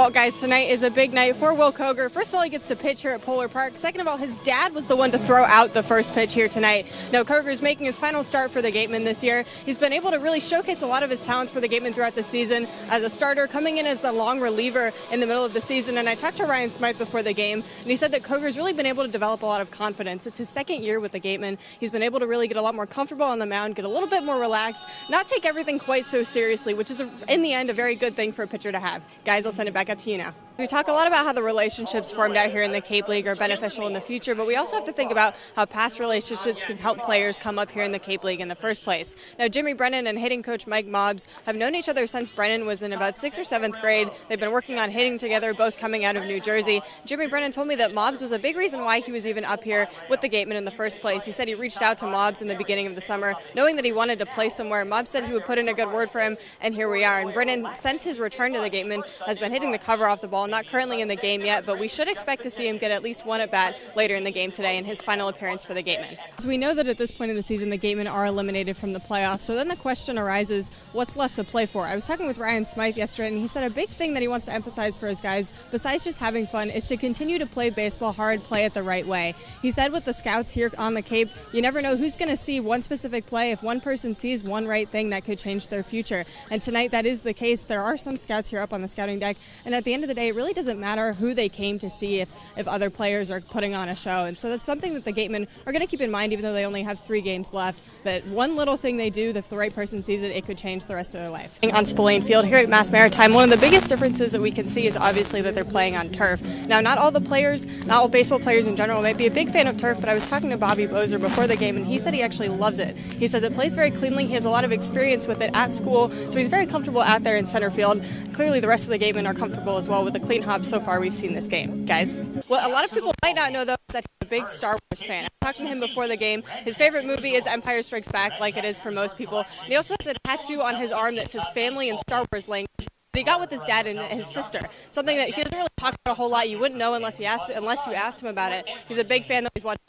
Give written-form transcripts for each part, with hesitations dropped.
Well, guys, tonight is a big night for Will Koger. First of all, he gets to pitch here at Polar Park. Second of all, his dad was the one to throw out the first pitch here tonight. Now, Koger is making his final start for the Gatemen this year. He's been able to really showcase a lot of his talents for the Gatemen throughout the season as a starter, coming in as a long reliever in the middle of the season. And I talked to Ryan Smythe before the game, and he said that Koger's really been able to develop a lot of confidence. It's his second year with the Gatemen. He's been able to really get a lot more comfortable on the mound, get a little bit more relaxed, not take everything quite so seriously, which is, in the end, a very good thing for a pitcher to have. Guys, I'll send it back up to you now. We talk a lot about how the relationships formed out here in the Cape League are beneficial in the future, but we also have to think about how past relationships can help players come up here in the Cape League in the first place. Now, Jimmy Brennan and hitting coach Mike Mobbs have known each other since Brennan was in about 6th or 7th grade. They've been working on hitting together, both coming out of New Jersey. Jimmy Brennan told me that Mobbs was a big reason why he was even up here with the Gatemen in the first place. He said he reached out to Mobbs in the beginning of the summer, knowing that he wanted to play somewhere. Mobbs said he would put in a good word for him, and here we are. And Brennan, since his return to the Gatemen, has been hitting the cover off the ball, not currently in the game yet, but we should expect to see him get at least one at bat later in the game today in his final appearance for the Gatemen. So we know that at this point in the season the Gatemen are eliminated from the playoffs, so then the question arises, what's left to play for? I was talking with Ryan Smythe yesterday, and he said a big thing that he wants to emphasize for his guys, besides just having fun, is to continue to play baseball hard, play it the right way. He said with the scouts here on the Cape, you never know who's going to see one specific play. If one person sees one right thing, that could change their future. And tonight that is the case. There are some scouts here up on the scouting deck, and at the end of the day, it really doesn't matter who they came to see if other players are putting on a show. And so that's something that the Gatemen are going to keep in mind, even though they only have 3 games left, that one little thing they do, if the right person sees it, it could change the rest of their life. On Spillane Field here at Mass Maritime, one of the biggest differences that we can see is obviously that they're playing on turf. Now, not all the players, not all baseball players in general might be a big fan of turf, but I was talking to Bobby Bozer before the game, and he said he actually loves it. He says it plays very cleanly. He has a lot of experience with it at school, so he's very comfortable out there in center field. Clearly, the rest of the Gatemen are comfortable as well with the clean hop so far we've seen this game. Guys, what a lot of people might not know, though, is that he's a big Star Wars fan. I talked to him before the game. His favorite movie is Empire Strikes Back, like it is for most people. And he also has a tattoo on his arm that says family and Star Wars language that he got with his dad and his sister. Something that he doesn't really talk about a whole lot. You wouldn't know unless you asked him about it. He's a big fan, though. He's watched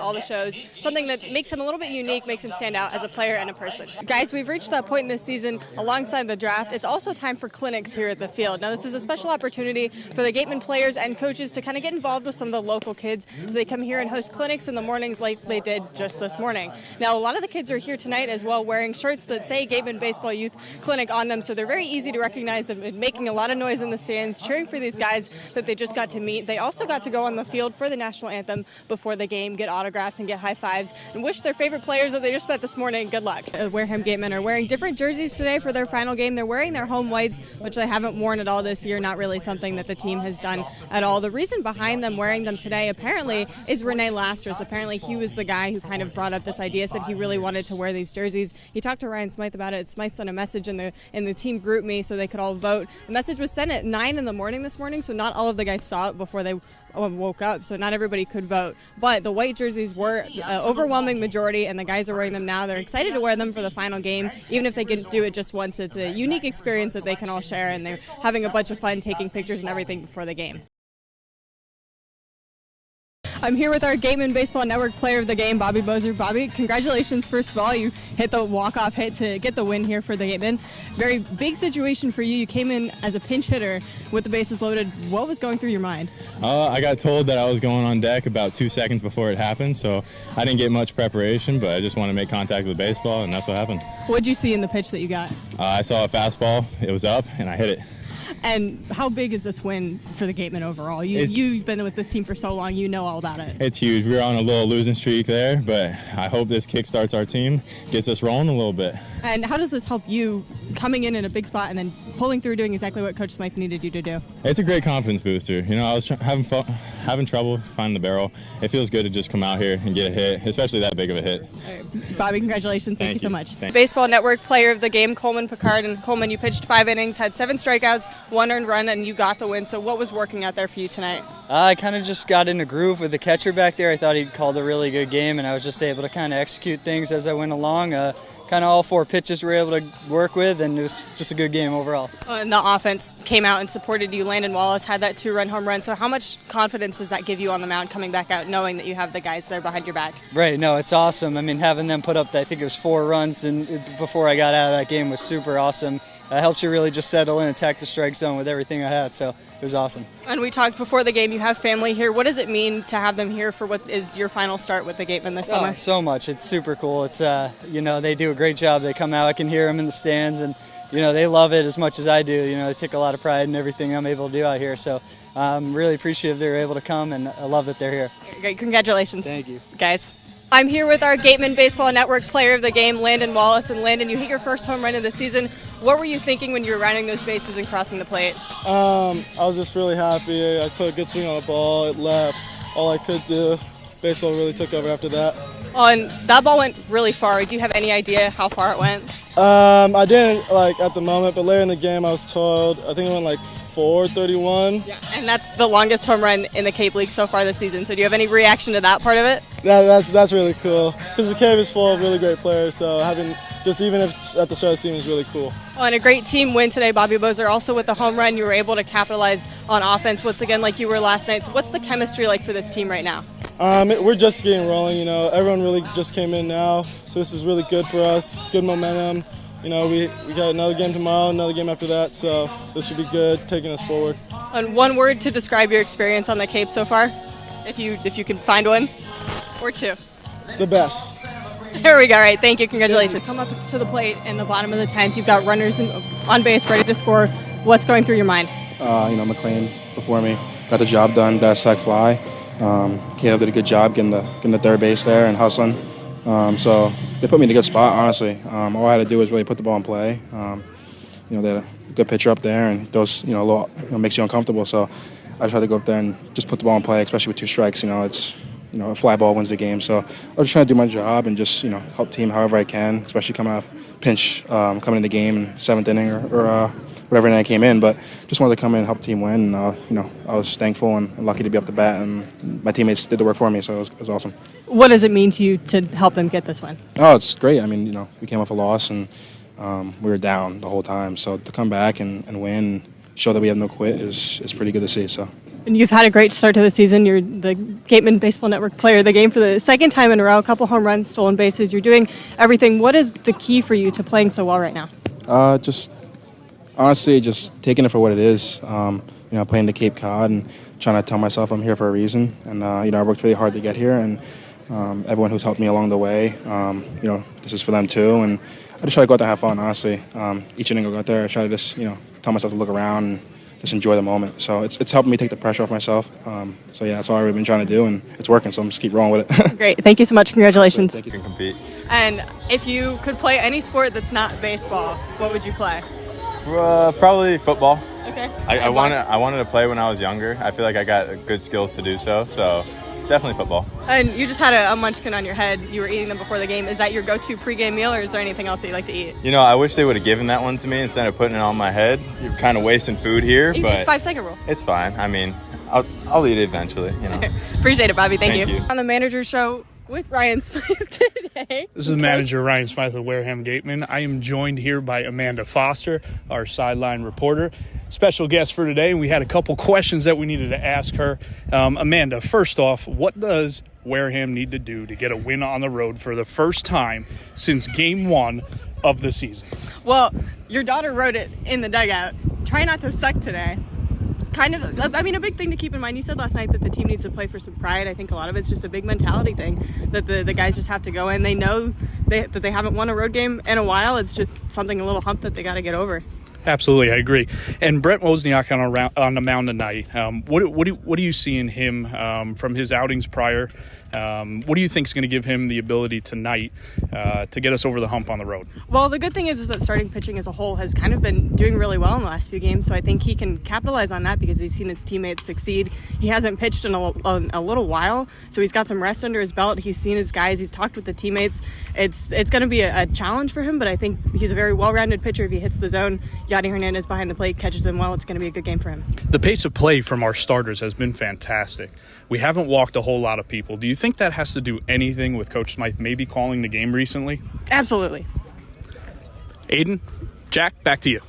all the shows, something that makes him a little bit unique, makes him stand out as a player and a person. Guys, we've reached that point in this season alongside the draft. It's also time for clinics here at the field. Now, this is a special opportunity for the Gatemen players and coaches to kind of get involved with some of the local kids as they come here and host clinics in the mornings like they did just this morning. Now, a lot of the kids are here tonight as well wearing shirts that say Gatemen Baseball Youth Clinic on them, so they're very easy to recognize them and making a lot of noise in the stands, cheering for these guys that they just got to meet. They also got to go on the field for the national anthem before the game, get autographs and get high fives, and wish their favorite players that they just met this morning good luck. Wareham Gatemen are wearing different jerseys today for their final game. They're wearing their home whites, which they haven't worn at all this year, not really something that the team has done at all. The reason behind them wearing them today apparently is Renee Lastras. Apparently he was the guy who kind of brought up this idea, said he really wanted to wear these jerseys. He talked to Ryan Smythe about it. Smythe sent a message in the team group me so they could all vote. The message was sent at 9 in the morning this morning, so not all of the guys saw it before they woke up, so not everybody could vote. But the white jerseys were overwhelming majority, and the guys are wearing them now. They're excited to wear them for the final game, even if they can do it just once. It's a unique experience that they can all share, and they're having a bunch of fun taking pictures and everything before the game. I'm here with our Gatemen Baseball Network player of the game, Bobby Bozer. Bobby, congratulations, first of all. You hit the walk-off hit to get the win here for the Gatemen. Very big situation for you. You came in as a pinch hitter with the bases loaded. What was going through your mind? I got told that I was going on deck about 2 seconds before it happened, so I didn't get much preparation, but I just wanted to make contact with the baseball, and that's what happened. What did you see in the pitch that you got? I saw a fastball. It was up, and I hit it. And how big is this win for the Gatemen overall? You've been with this team for so long, you know all about it. It's huge. We were on a little losing streak there, but I hope this kickstarts our team, gets us rolling a little bit. And how does this help you coming in a big spot and then pulling through, doing exactly what Coach Smythe needed you to do? It's a great confidence booster. You know, I was having trouble finding the barrel. It feels good to just come out here and get a hit, especially that big of a hit. Right. Bobby, congratulations. Thank you so much. Baseball Network player of the game, Coleman Picard. And Coleman, you pitched 5 innings, had 7 strikeouts, 1 earned run, and you got the win. So what was working out there for you tonight? I kind of just got in a groove with the catcher back there. I thought he called a really good game, and I was just able to kind of execute things as I went along. Kind of all 4 pitches we were able to work with, and it was just a good game overall. And the offense came out and supported you. Landon Wallace had that 2-run home run. So how much confidence does that give you on the mound coming back out, knowing that you have the guys there behind your back? Right, no, it's awesome. I mean, having them put up, I think it was 4 runs and before I got out of that game was super awesome. helps you really just settle in, attack the strike zone with everything I had. So it was awesome. And we talked before the game, you have family here. What does it mean to have them here for what is your final start with the Gatemen this summer? So much. It's super cool. It's, they do a great job. They come out, I can hear them in the stands, and, they love it as much as I do. They take a lot of pride in everything I'm able to do out here. So I'm really appreciative they were able to come, and I love that they're here. Great. Congratulations. Thank you. Guys. I'm here with our Gatemen Baseball Network player of the game, Landon Wallace. And Landon, you hit your first home run of the season. What were you thinking when you were rounding those bases and crossing the plate? I was just really happy. I put a good swing on the ball. It left. All I could do. Baseball really took over after that. Oh, and that ball went really far. Do you have any idea how far it went? I didn't at the moment, but later in the game I was told, I think it went 431. Yeah, and that's the longest home run in the Cape League so far this season. So do you have any reaction to that part of it? That's really cool because the Cave is full of really great players. So having even if it's at the start of the season is really cool. Oh, and a great team win today, Bobby Bozer. Also with the home run, you were able to capitalize on offense once again like you were last night. So what's the chemistry like for this team right now? We're just getting rolling. Everyone really just came in now, so this is really good for us. Good momentum. We got another game tomorrow, another game after that, so this should be good, taking us forward. And one word to describe your experience on the Cape so far, if you can find one, or two. The best. Here we go. All right, thank you. Congratulations. Come up to the plate in the bottom of the 10th. You've got runners on base ready to score. What's going through your mind? McLean before me got the job done, best sack fly. Caleb did a good job getting the third base there and hustling. So they put me in a good spot, honestly. All I had to do was really put the ball in play. They had a good pitcher up there, and those, makes you uncomfortable. So I just had to go up there and just put the ball in play, especially with two strikes. It's a fly ball wins the game. So I was just trying to do my job and just help team however I can, especially coming off pinch, coming in the game in seventh inning or whatever inning I came in. But just wanted to come in and help the team win. And I was thankful and lucky to be up the bat, and my teammates did the work for me. So it was awesome. What does it mean to you to help them get this win? Oh, it's great. I mean, we came off a loss and we were down the whole time. So to come back and win, and show that we have no quit is pretty good to see. So. And you've had a great start to the season. You're the Gatemen Baseball Network player of the game for the second time in a row, a couple home runs, stolen bases. You're doing everything. What is the key for you to playing so well right now? Just honestly, just taking it for what it is. Playing the Cape Cod and trying to tell myself I'm here for a reason. And, I worked really hard to get here, and everyone who's helped me along the way, this is for them too. And I just try to go out there and have fun, honestly. Each inning I go out there, I try to just, tell myself to look around and just enjoy the moment. So it's helping me take the pressure off myself. That's all I've really been trying to do, and it's working, so I'm just keep rolling with it. Great. Thank you so much. Congratulations. Thank you. You can compete. And if you could play any sport that's not baseball, what would you play? Probably football. Okay. I wanted to play when I was younger. I feel like I got good skills to do so. So definitely football. And you just had a munchkin on your head. You were eating them before the game. Is that your go-to pregame meal, or is there anything else that you like to eat? I wish they would have given that one to me instead of putting it on my head. You're kind of wasting food here, You but 5-second rule. it's fine. I mean, I'll eat it eventually. Appreciate it, Bobby. Thank Thank you. On the manager show with Ryan Smith today. This is manager Ryan Smith of Wareham Gatemen. I am joined here by Amanda Foster, our sideline reporter. Special guest for today, and we had a couple questions that we needed to ask her. Amanda, first off, what does Wareham need to do to get a win on the road for the first time since game 1 of the season? Well, your daughter wrote it in the dugout. Try not to suck today. A big thing to keep in mind, you said last night that the team needs to play for some pride. I think a lot of it's just a big mentality thing that the guys just have to go in. They know that they haven't won a road game in a while. It's just something, a little hump that they got to get over. Absolutely, I agree. And Brent Wozniak on the mound tonight, what do you see in him from his outings prior? What do you think is going to give him the ability tonight to get us over the hump on the road? Well, the good thing is that starting pitching as a whole has kind of been doing really well in the last few games, so I think he can capitalize on that because he's seen his teammates succeed. He hasn't pitched in a little while, so he's got some rest under his belt. He's seen his guys. He's talked with the teammates. It's going to be a challenge for him, but I think he's a very well-rounded pitcher. If he hits the zone, Yadi Hernandez behind the plate catches him well. It's going to be a good game for him. The pace of play from our starters has been fantastic. We haven't walked a whole lot of people. Do you think that has to do anything with Coach Smythe maybe calling the game recently? Absolutely. Aiden, Jack, back to you.